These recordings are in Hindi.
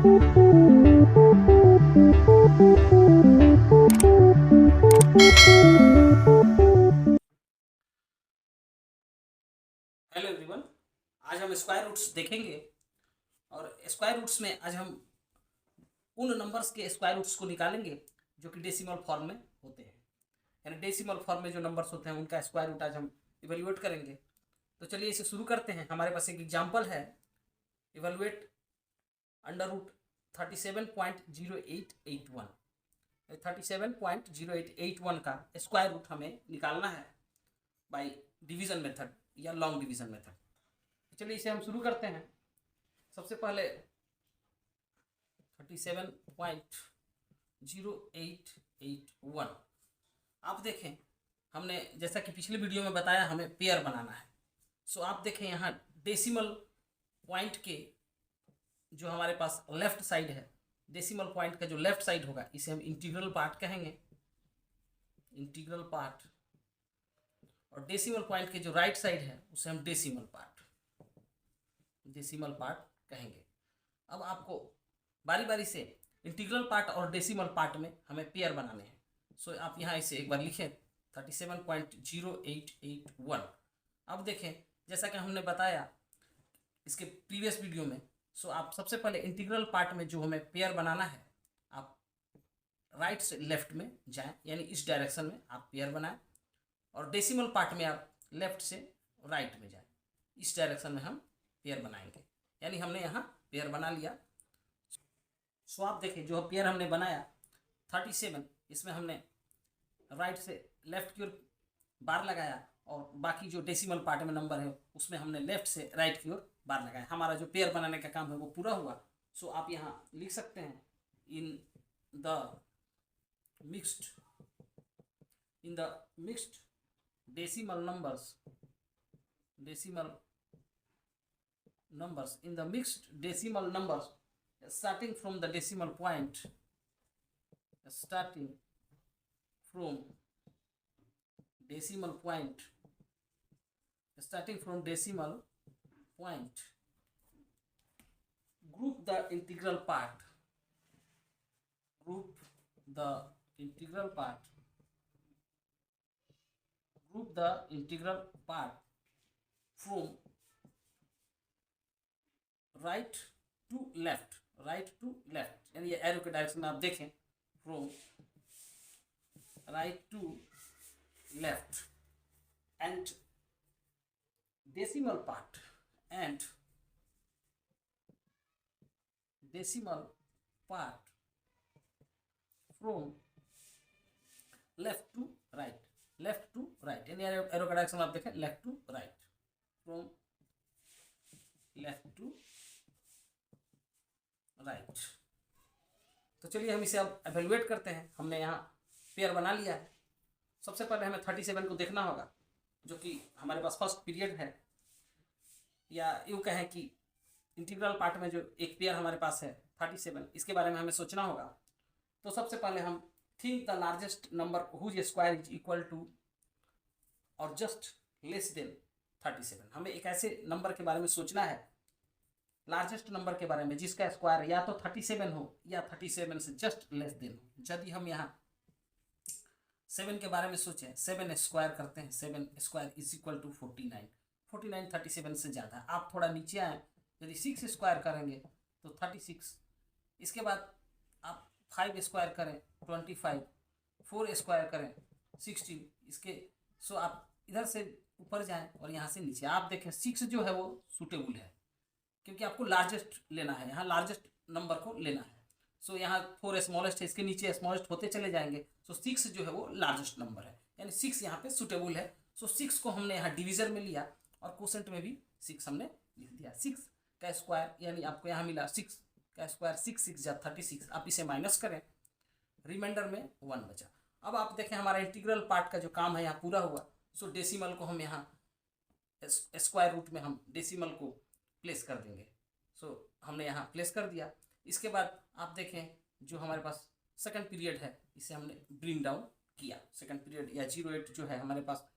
हेलो एवरीवन, आज हम स्क्वायर रूट्स देखेंगे। और स्क्वायर रूट्स में आज हम उन नंबर्स के स्क्वायर रूट्स को निकालेंगे जो कि डेसिमल फॉर्म में होते हैं। यानी डेसिमल फॉर्म में जो नंबर्स होते हैं उनका स्क्वायर रूट आज हम इवेल्युएट करेंगे। तो चलिए इसे शुरू करते हैं। हमारे पास एक एग्जाम्पल है, इवेल्युएट अंडर रूट 37.0881। 37.0881 का स्क्वायर रूट हमें निकालना है बाय डिवीजन मेथड या लॉन्ग डिवीजन मेथड। चलिए इसे हम शुरू करते हैं। सबसे पहले 37.0881 आप देखें, हमने जैसा कि पिछले वीडियो में बताया हमें पेयर बनाना है। सो आप देखें यहाँ डेसिमल पॉइंट के जो हमारे पास लेफ्ट साइड है, डेसिमल पॉइंट का जो लेफ्ट साइड होगा इसे हम इंटीग्रल पार्ट कहेंगे, इंटीग्रल पार्ट। और डेसिमल पॉइंट के जो राइट साइड है उसे हम डेसिमल पार्ट, डेसिमल पार्ट कहेंगे। अब आपको बारी बारी से इंटीग्रल पार्ट और डेसिमल पार्ट में हमें पेयर बनाने हैं। सो आप यहाँ इसे एक बार लिखें 37.0881। अब देखें जैसा कि हमने बताया इसके प्रीवियस वीडियो में, सो आप सबसे पहले इंटीग्रल पार्ट में जो हमें पेयर बनाना है, आप राइट से लेफ्ट में जाएं, यानी इस डायरेक्शन में आप पेयर बनाएं। और डेसिमल पार्ट में आप लेफ्ट से राइट में जाएं, इस डायरेक्शन में हम पेयर बनाएंगे। यानी हमने यहाँ पेयर बना लिया। सो आप देखें जो पेयर हमने बनाया 37, इसमें हमने राइट से लेफ्ट की ओर बार लगाया और बाकी जो डेसिमल पार्ट में नंबर है उसमें हमने लेफ्ट से राइट की ओर बार लगाया। हमारा जो पेयर बनाने का काम है वो पूरा हुआ। सो आप यहाँ लिख सकते हैं in the mixed decimal numbers in the mixed decimal numbers starting from the decimal point, group the integral part group the integral part from right to left, यानी ये एरो के डायरेक्शन में आप देखें, from right to left and decimal part from left to right, यानी एरो का डायरेक्शन आप देखें left to right, from left to right. तो चलिए हम इसे अब एवेल्युएट करते हैं। हमने यहाँ पेयर बना लिया है। सबसे पहले हमें 37 को देखना होगा, जो कि हमारे पास फर्स्ट पीरियड है, या यूँ कहें कि इंटीग्रल पार्ट में जो एक पेयर हमारे पास है 37, इसके बारे में हमें सोचना होगा। तो सबसे पहले हम think the largest number whose square is equal to और जस्ट लेस देन 37। हमें एक ऐसे नंबर के बारे में सोचना है, लार्जेस्ट नंबर के बारे में, जिसका स्क्वायर या तो 37 हो या 37 से जस्ट लेस देन हो। यदि हम यहाँ 7 के बारे में सोचें, 7 स्क्वायर करते हैं, 7 स्क्वायर इज इक्वल टू 49। 49 37 से ज़्यादा। आप थोड़ा नीचे आए, यदि 6 स्क्वायर करेंगे तो 36। इसके बाद आप 5 स्क्वायर करें 25, 4 स्क्वायर करें 16। इसके सो आप इधर से ऊपर जाएं और यहाँ से नीचे। आप देखें 6 जो है वो सूटेबल है, क्योंकि आपको लार्जेस्ट लेना है, यहाँ लार्जेस्ट नंबर को लेना है। सो यहाँ 4 स्मॉलेस्ट है, इसके नीचे स्मॉलेस्ट होते चले जाएंगे। सो 6 जो है वो लार्जेस्ट नंबर है, यानी 6 यहाँ पे सूटेबल है। सो 6 को हमने यहाँ डिवीजर में लिया और क्वोशेंट में भी 6 हमने लिख दिया। 6 का स्क्वायर यानी आपको यहाँ मिला 6 का स्क्वायर, 6 6 जा 36। आप इसे माइनस करें, रिमाइंडर में 1 बचा। अब आप देखें हमारा इंटीग्रल पार्ट का जो काम है यहाँ पूरा हुआ। सो डेसिमल को हम यहाँ स्क्वायर रूट में हम डेसिमल को प्लेस कर देंगे। सो हमने यहाँ प्लेस कर दिया। इसके बाद आप देखें जो हमारे पास सेकंड पीरियड है, इसे हमने ब्रिंग डाउन किया। सेकंड पीरियड या 08 जो है हमारे पास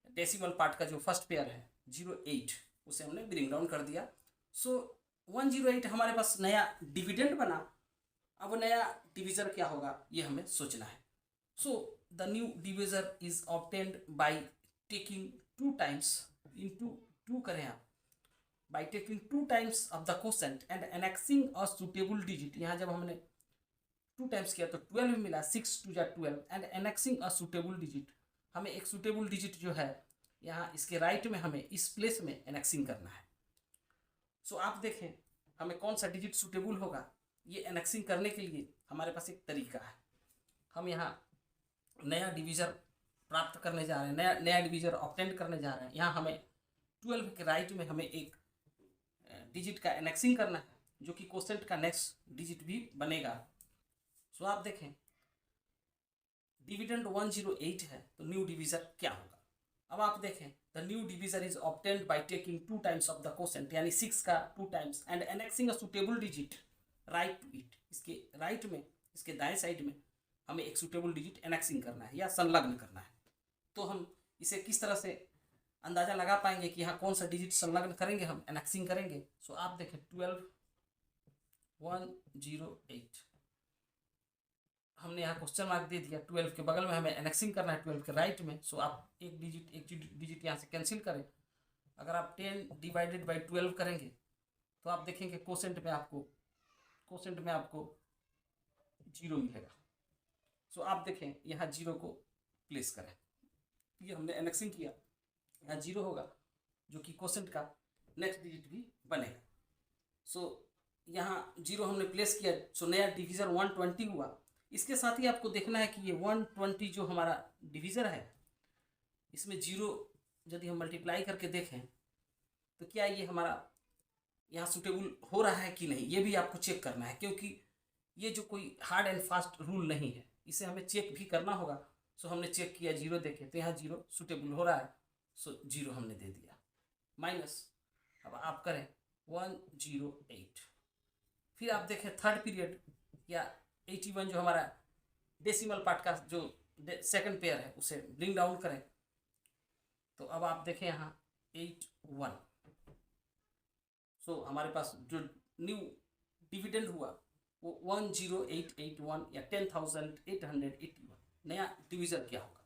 डेसिमल पार्ट का जो फर्स्ट पेयर है 08, उसे हमने ब्रिंग डाउन कर दिया। सो 108 हमारे पास नया डिविडेंड बना। अब नया डिविजर क्या होगा ये हमें सोचना है। So the new divisor is obtained by taking 2 times into 2 करें आप, bye taking 2 times of the quotient and annexing a suitable digit. यहाँ जब हमने 2 टाइम्स किया तो 12 मिला, 6 2 जा 12 and annexing a suitable digit. हमें एक सुटेबल डिजिट जो है यहाँ इसके राइट में हमें इस प्लेस में एनेक्सिंग करना है। सो आप देखें हमें कौन सा डिजिट सुटेबल होगा। ये एनेक्सिंग करने के लिए हमारे पास एक तरीका है। हम यहाँ नया डिविजर प्राप्त करने जा रहे हैं, नया डिविजर ऑब्टेन करने जा रहे हैं। यहाँ हमें 12 के राइट में हमें एक डिजिट का एनेक्सिंग करना है जो कि क्वोशेंट का नेक्स्ट डिजिट भी बनेगा। सो आप देखें डिविडेंड 108 है तो न्यू डिविजर क्या होगा। अब आप देखें the new divisor is obtained by taking 2 times of the quotient यानी 6 का 2 times and annexing a suitable digit right to it. इसके राइट में, इसके दाएं साइड में हमें एक सुटेबल डिजिट एनेक्सिंग करना है या संलग्न करना है। तो हम इसे किस तरह से अंदाज़ा लगा पाएंगे कि यहाँ कौन सा डिजिट संलग्न करेंगे, हम एनेक्सिंग करेंगे। सो आप देखें 12 108 हमने यहाँ क्वेश्चन मार्क दे दिया। 12 के बगल में हमें एनेक्सिंग करना है 12 के राइट में। सो आप एक डिजिट यहाँ से कैंसिल करें। अगर आप 10 डिवाइडेड बाई 12 करेंगे तो आप देखेंगे क्वोशेंट में आपको 0 मिलेगा। सो आप देखें यहाँ 0 को प्लेस करें। ये हमने एनेक्सिंग किया, यहाँ 0 होगा जो कि क्वोशेंट का नेक्स्ट डिजिट भी बनेगा। सो यहाँ 0 हमने प्लेस किया। सो नया डिविजर 120 हुआ। इसके साथ ही आपको देखना है कि ये 120 जो हमारा डिविजर है इसमें 0 यदि हम मल्टीप्लाई करके देखें तो क्या ये हमारा यहाँ सुटेबल हो रहा है कि नहीं, ये भी आपको चेक करना है। क्योंकि ये जो कोई हार्ड एंड फास्ट रूल नहीं है, इसे हमें चेक भी करना होगा। सो हमने चेक किया 0 देखे तो यहाँ 0 सुटेबल हो रहा है। सो 0 हमने दे दिया माइनस। अब आप करें 108। फिर आप देखें थर्ड पीरियड या 81 जो हमारा डेसिमल पार्ट का जो सेकंड पेयर है उसे ब्रिंग डाउन करें। तो अब आप देखें यहाँ 81। सो हमारे पास जो न्यू डिविडेंड हुआ वो 10881 या 10,881 नया डिविजन क्या होगा।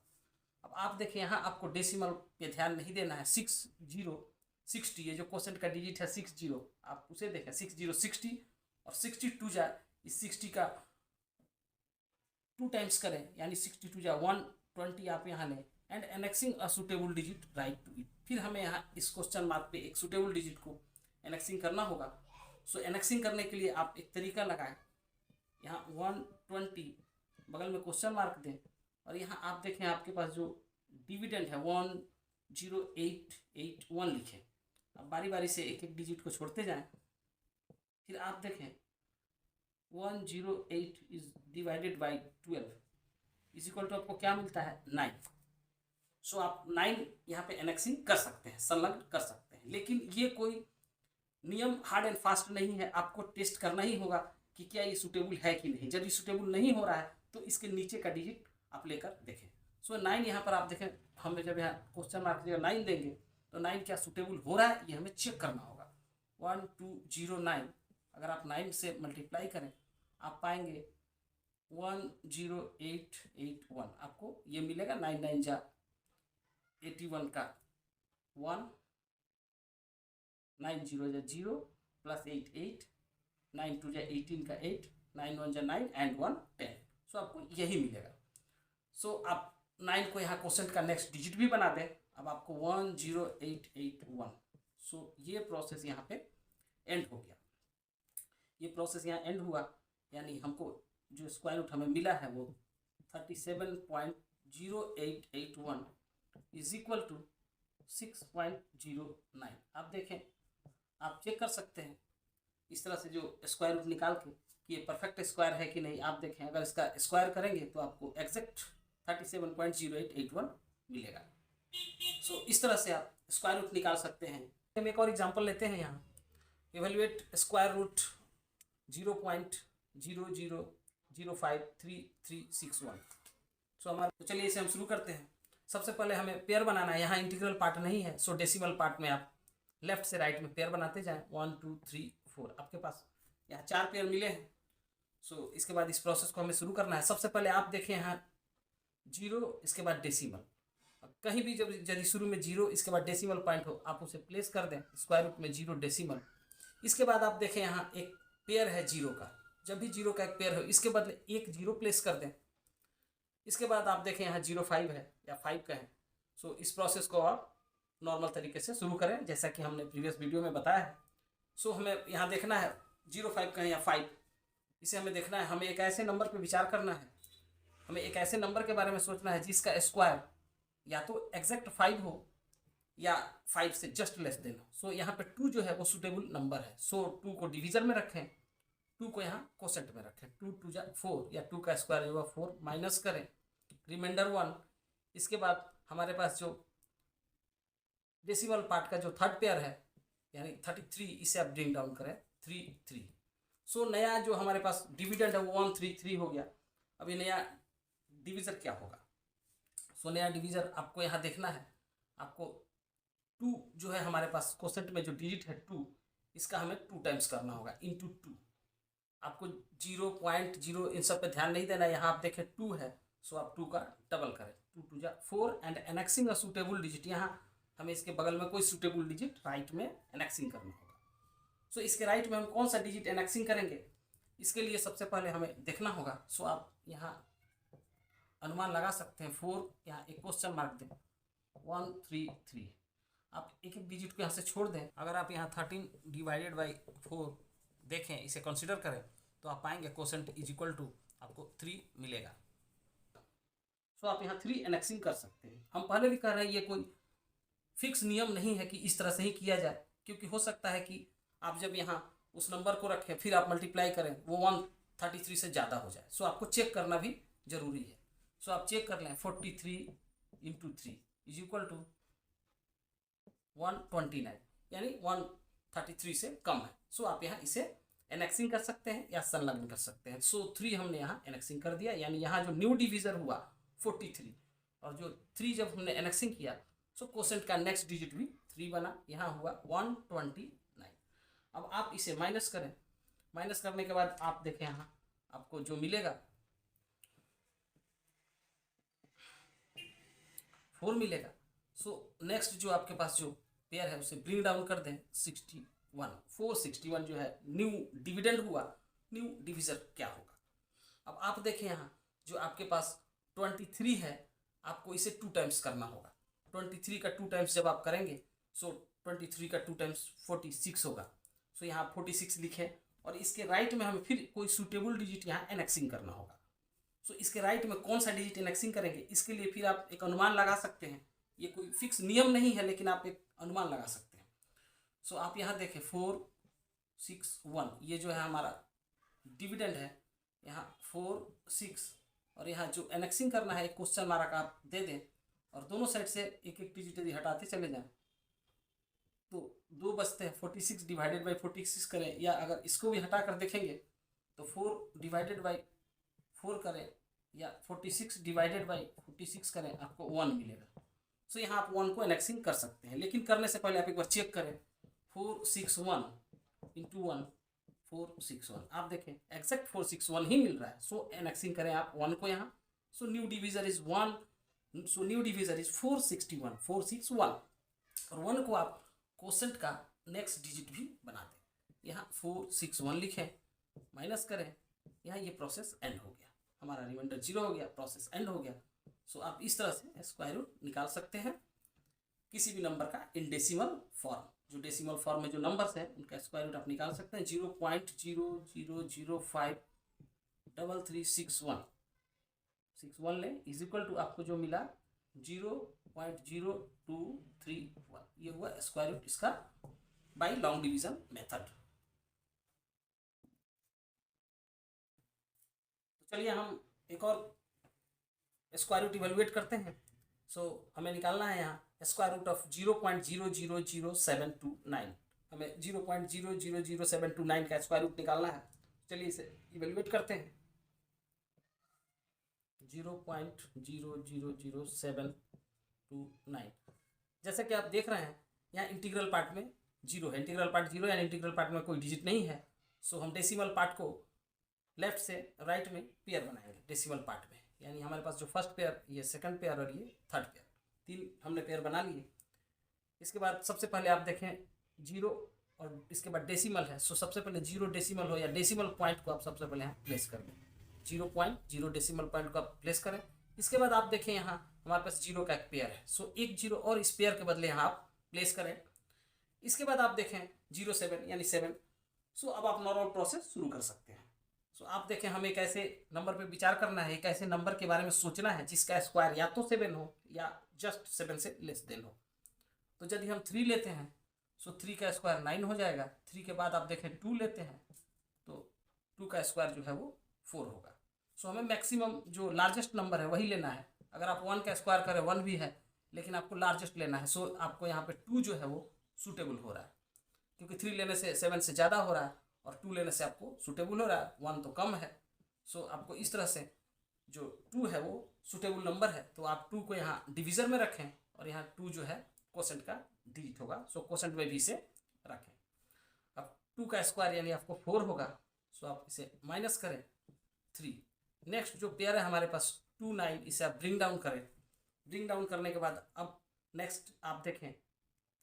अब आप देखें यहाँ आपको डेसिमल पे ध्यान नहीं देना है। 60 ये जो क्वोशेंट का डिजिट है 60, आप उसे देखें 60 और 62 जा इस 60 का 2 टाइम्स करें यानी 62 जा 120 आप यहाँ लें and annexing a suitable digit right to it. फिर हमें यहाँ इस क्वेश्चन मार्क पे एक सुटेबल डिजिट को एनेक्सिंग करना होगा। सो एनेक्सिंग करने के लिए आप एक तरीका लगाएं, यहाँ 120 बगल में क्वेश्चन मार्क दें और यहाँ आप देखें आपके पास जो डिविडेंड है 10881 लिखें। अब बारी बारी से एक एक डिजिट को छोड़ते जाएं। फिर आप देखें 108 is divided by 12 is equal to आपको क्या मिलता है 9। सो आप 9 यहाँ पे एनेक्सिंग कर सकते हैं, संलग्न कर सकते हैं। लेकिन ये कोई नियम हार्ड एंड फास्ट नहीं है, आपको टेस्ट करना ही होगा कि क्या ये सुटेबल है कि नहीं। यदि सुटेबल नहीं हो रहा है तो इसके नीचे का डिजिट आप लेकर देखें। सो 9 यहाँ पर आप देखें, हमें जब यहाँ क्वेश्चन मार्क जगह 9 देंगे तो 9 क्या सुटेबल हो रहा है ये हमें चेक करना होगा। 1209 अगर आप 9 से मल्टीप्लाई करें आप पाएंगे 10881 आपको ये मिलेगा। 9 9 जा 81 का 1, 9 0 जा 0 प्लस 8 8, 9 2 जा 18 का 8, 9 1 जा 9 एंड 1 10। सो आपको यही मिलेगा। सो आप 9 को यहाँ क्वोशेंट का नेक्स्ट डिजिट भी बना दें। अब आपको 10881। सो ये प्रोसेस यहाँ पे एंड हो गया। ये प्रोसेस यहाँ एंड हुआ यानी हमको जो स्क्वायर रूट हमें मिला है वो 37.0881 इज इक्वल टू 6.09। आप देखें, आप चेक कर सकते हैं इस तरह से जो स्क्वायर रूट निकाल के कि ये परफेक्ट स्क्वायर है कि नहीं। आप देखें अगर इसका स्क्वायर करेंगे तो आपको एग्जैक्ट 37.0881 मिलेगा। सो इस तरह से आप स्क्वायर रूट निकाल सकते हैं। हम एक और एग्जांपल लेते हैं। यहाँ इवेल्युएट स्क्वायर रूट 0.00053361। सो हमारा तो चलिए इसे हम शुरू करते हैं। सबसे पहले हमें पेयर बनाना है। यहाँ इंटीग्रल पार्ट नहीं है, सो डेसिमल पार्ट में आप लेफ्ट से राइट में पेयर बनाते जाएं। 1 2 3 4। आपके पास यहाँ 4 पेयर मिले हैं। सो इसके बाद इस प्रोसेस को हमें शुरू करना है। सबसे पहले आप देखें यहाँ 0, इसके बाद डेसिमल। कहीं भी जब यदि शुरू में 0 इसके बाद डेसिमल पॉइंट हो, आप उसे प्लेस कर दें स्क्वायर रूट में 0 डेसिमल। इसके बाद आप देखें यहाँ एक पेयर है 0 का, जब भी 0 का एक पेयर हो इसके बदले एक 0 प्लेस कर दें। इसके बाद आप देखें यहाँ 0 5 है या 5 का है। सो इस प्रोसेस को आप नॉर्मल तरीके से शुरू करें जैसा कि हमने प्रीवियस वीडियो में बताया है। सो हमें यहाँ देखना है 0 5 का है या 5, इसे हमें देखना है। हमें एक ऐसे नंबर पर विचार करना है, हमें एक ऐसे नंबर के बारे में सोचना है जिसका स्क्वायर या तो एग्जैक्ट 5 हो या 5 से जस्ट लेस देन हो। सो यहाँ पे 2 जो है वो सुटेबल नंबर है। सो 2 को डिवीजन में रखें, 2 को यहाँ कोसेंट में रखें। 2 2 जा 4 या 2 का स्क्वायर जो है 4 माइनस करें, रिमाइंडर 1। इसके बाद हमारे पास जो डेसिमल पार्ट का जो थर्ड पेयर है यानी 33, इसे आप ब्रिंग डाउन करें 3 3। सो नया जो हमारे पास डिविडेंड है वो 1 3 3 हो गया। अब ये नया डिविजर क्या होगा? सो नया डिविजर आपको यहाँ देखना है। आपको 2 जो है हमारे पास कोसेंट में जो डिजिट है 2, इसका हमें 2 टाइम्स करना होगा इंटू 2। आपको 0.0 इन सब पे ध्यान नहीं देना। यहाँ आप देखें 2 है, सो आप 2 का डबल करें, 2 2 जा 4 and annexing a suitable digit. यहाँ हमें इसके बगल में कोई सूटेबल डिजिट राइट में एनेक्सिंग करना होगा। सो इसके राइट में हम कौन सा डिजिट एनेक्सिंग करेंगे, इसके लिए सबसे पहले हमें देखना होगा। सो आप यहाँ अनुमान लगा सकते हैं 4, यहाँ एक क्वेश्चन मार्क दें 1 3 3। आप एक एक डिजिट को यहाँ से छोड़ दें। अगर आप यहाँ 13 डिवाइडेड बाई 4 देखें, इसे कंसिडर करें, तो आप पाएंगे कोसेंट इज इक्वल टू आपको 3 मिलेगा। सो आप यहाँ 3 एनेक्सिंग कर सकते हैं। हम पहले भी कह रहे हैं ये कोई फिक्स नियम नहीं है कि इस तरह से ही किया जाए, क्योंकि हो सकता है कि आप जब यहाँ उस नंबर को रखें फिर आप मल्टीप्लाई करें वो 133 से ज़्यादा हो जाए। सो आपको चेक करना भी जरूरी है। सो आप चेक कर लें 43 इंटू 3 इज इक्वल टू 129 यानी 133 से कम है। सो आप यहाँ इसे एनेक्सिंग कर सकते हैं या संलग्न कर सकते हैं। सो 3 हमने यहाँ एनेक्सिंग कर दिया, यानी यहाँ जो न्यू डिविजन हुआ 43 और जो 3 जब हमने एनेक्सिंग किया, सो कोसेंट का नेक्स्ट डिजिट भी 3 बना, यहाँ हुआ 129। अब आप इसे माइनस करें, माइनस करने के बाद आप देखें यहाँ आपको जो मिलेगा 4 मिलेगा। सो नेक्स्ट जो आपके पास जो पेयर है उसे ब्रिंग डाउन कर दें 61, 461 जो है न्यू डिविडेंड हुआ, न्यू डिविजर क्या होगा। अब आप देखें यहाँ जो आपके पास 23 है, आपको इसे 2 टाइम्स करना होगा। 23 का 2 टाइम्स जब आप करेंगे, सो 23 का 2 टाइम्स 46 होगा। सो यहाँ 46 लिखें और इसके राइट में हमें फिर कोई सूटेबल डिजिट यहाँ एनेक्सिंग करना होगा। सो इसके राइट में कौन सा डिजिट एनेक्सिंग करेंगे, इसके लिए फिर आप एक अनुमान लगा सकते हैं। ये कोई फिक्स नियम नहीं है, लेकिन आप एक अनुमान लगा सकते हैं। सो आप यहाँ देखें 4 6 1, ये जो है हमारा डिविडेंड है, यहाँ 4 6 और यहाँ जो एनेक्सिंग करना है एक क्वेश्चन मार्क आप दे दें और दोनों साइड से एक एक डिजिट यदि हटाते चले जाएं तो 2 बचते हैं। 46 डिवाइडेड बाई 46 करें, या अगर इसको भी हटा कर देखेंगे तो 4 डिवाइडेड बाई 4 करें या 46 डिवाइडेड बाई 46 करें, आपको 1 मिलेगा। सो यहाँ आप 1 को एनेक्सिंग कर सकते हैं, लेकिन करने से पहले आप एक बार चेक करें 461 इंटू 1 461। आप देखें एग्जैक्ट 461 ही मिल रहा है। सो एनेक्सिंग करें आप 1 को यहाँ। So new divisor is 1, so new divisor is 461 461 और 1 को आप कोसेंट का नेक्स्ट डिजिट भी बना दें। यहाँ 461 लिखें, माइनस करें, यहाँ ये प्रोसेस एंड हो गया, हमारा रिमाइंडर 0 हो गया, प्रोसेस एंड हो गया। सो आप इस तरह से स्क्वायर रूट निकाल सकते हैं किसी भी नंबर का इन डेसिमल फॉर्म। जो डेसिमल फॉर्म में जो नंबर्स हैं उनका स्क्वायर रूट आप निकाल सकते हैं। 0.0005361 लें इज इक्वल टू आपको जो मिला 0.0231। ये हुआ स्क्वायर रूट इसका बाय लॉन्ग डिवीजन मेथड। तो चलिए हम एक और स्क्वायर रूट इवेलुएट करते हैं। सो हमें निकालना है यहाँ स्क्वायर रूट ऑफ 0.000729। हमें 0.000729 का स्क्वायर रूट निकालना है। चलिए इसे इवेलुएट करते हैं। 0.0000729। जैसे कि आप देख रहे हैं यहाँ इंटीग्रल पार्ट में जीरो है, इंटीग्रल पार्ट जीरो यानी इंटीग्रल पार्ट में कोई डिजिट नहीं है। सो हम डेसिमल पार्ट को लेफ्ट से राइट में पेयर बनाएंगे डेसिमल पार्ट में, यानी हमारे पास जो फर्स्ट पेयर, ये सेकंड पेयर और ये थर्ड पेयर, तीन हमने पेयर बना लिए। इसके बाद सबसे पहले आप देखें जीरो और इसके बाद डेसिमल है। सो सबसे पहले जीरो डेसिमल हो या डेसिमल पॉइंट को आप सबसे पहले यहाँ प्लेस कर दें, 0.0 डेसिमल पॉइंट को आप प्लेस करें। इसके बाद आप देखें यहाँ हमारे पास जीरो का एक पेयर है। सो एक जीरो और इस पेयर के बदले यहाँ आप प्लेस करें। इसके बाद आप देखें 07 यानी 7। सो अब आप नॉर्मल प्रोसेस शुरू कर सकते हैं। सो आप देखें हमें एक ऐसे नंबर पे विचार करना है, एक ऐसे नंबर के बारे में सोचना है जिसका स्क्वायर या तो 7 हो या जस्ट 7 से लेस देन हो। तो यदि हम 3 लेते हैं सो 3 का स्क्वायर 9 हो जाएगा। 3 के बाद आप देखें 2 लेते हैं तो 2 का स्क्वायर जो है वो 4 होगा। सो हमें मैक्सिमम जो लार्जेस्ट नंबर है वही लेना है। अगर आप 1 का स्क्वायर करें 1 भी है, लेकिन आपको लार्जेस्ट लेना है। सो आपको यहाँ पे 2 जो है वो सूटेबल हो रहा है, क्योंकि 3 लेने से 7 से ज़्यादा हो रहा है और 2 लेने से आपको सूटेबल हो रहा है, 1 तो कम है। सो आपको इस तरह से जो 2 है वो सूटेबल नंबर है, तो आप 2 को यहाँ डिवीज़र में रखें और यहाँ 2 जो है कोसेंट का डिजिट होगा। सो कोसेंट में भी इसे रखें। अब 2 का स्क्वायर यानी आपको 4 होगा। सो आप इसे माइनस करें 3। नेक्स्ट जो पेयर है हमारे पास 2 9, इसे आप ब्रिंग डाउन करें। ब्रिंग डाउन करने के बाद अब नेक्स्ट आप देखें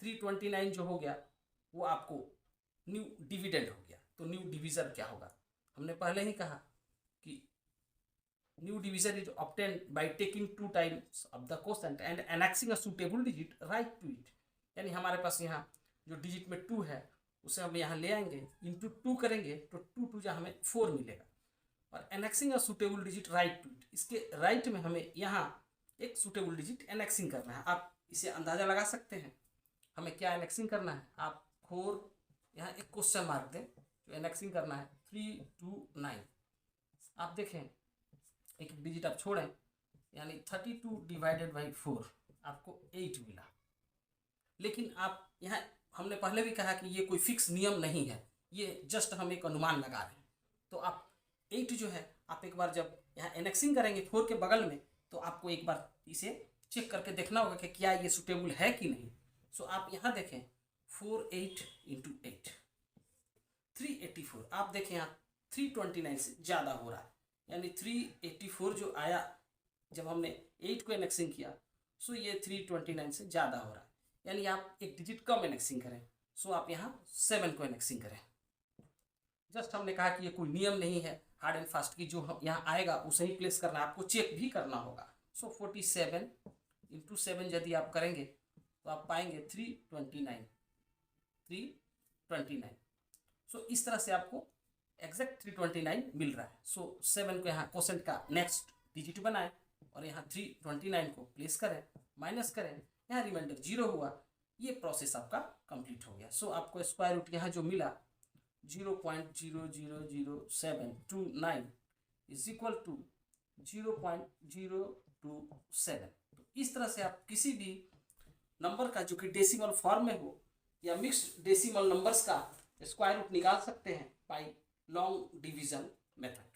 329 जो हो गया वो आपको न्यू डिविडेंड हो गया। तो न्यू डिविज़र क्या होगा, हमने पहले ही कहा कि new divisor is obtained by taking 2 times of the quotient and annexing a suitable digit right to it. यानी हमारे पास यहाँ जो डिजिट में 2 है उसे हम यहाँ ले आएंगे, इंटू 2 करेंगे तो 2 2 हमें 4 मिलेगा, और annexing a suitable digit right to it, इसके राइट में हमें यहाँ एक सूटेबल डिजिट एनेक्सिंग करना है। आप इसे अंदाज़ा लगा सकते हैं हमें क्या एनेक्सिंग करना है। आप 4 यहाँ एक क्वेश्चन मार्क दें, जो एनेक्सिंग करना है 3 2 9। आप देखें एक डिजिट आप छोड़ें, यानी 32 डिवाइडेड बाई 4 आपको 8 मिला। लेकिन आप यहाँ हमने पहले भी कहा कि ये कोई फिक्स नियम नहीं है, ये जस्ट हम एक अनुमान लगा रहे हैं। तो आप 8 जो है आप एक बार जब यहाँ एनेक्सिंग करेंगे 4 के बगल में, तो आपको एक बार इसे चेक करके देखना होगा कि क्या ये सूटेबल है कि नहीं। सो आप यहाँ देखें 4 8 इंटू 8 384। आप देखें यहाँ 329 से ज़्यादा हो रहा है, यानी 384 जो आया जब हमने 8 को एनेक्सिंग किया, सो ये 329 से ज़्यादा हो रहा है, यानी आप एक डिजिट कम एनेक्सिंग करें। सो आप यहाँ 7 को एनेक्सिंग करें। जस्ट हमने कहा कि ये कोई नियम नहीं है हार्ड एंड फास्ट की, जो यहाँ आएगा उसे ही प्लेस करना है, आपको चेक भी करना होगा। सो 47 इंटू 7 यदि आप करेंगे तो आप पाएंगे 329। सो इस तरह से आपको एग्जैक्ट 329 मिल रहा है। सो 7 को यहाँ कोसेंट का नेक्स्ट डिजिट बनाएं और यहाँ 329 को प्लेस करें, माइनस करें, यहाँ रिमाइंडर 0 हुआ। ये प्रोसेस आपका कंप्लीट हो गया। सो आपको स्क्वायर रूट यहाँ जो मिला 0.0000729 इज इक्वल टू 0.027। तो इस तरह से आप किसी भी नंबर का जो कि डेसिमल फॉर्म में हो या मिक्स्ड डेसिमल नंबर्स का स्क्वायर रूट निकाल सकते हैं बाय लॉन्ग डिवीजन मेथड।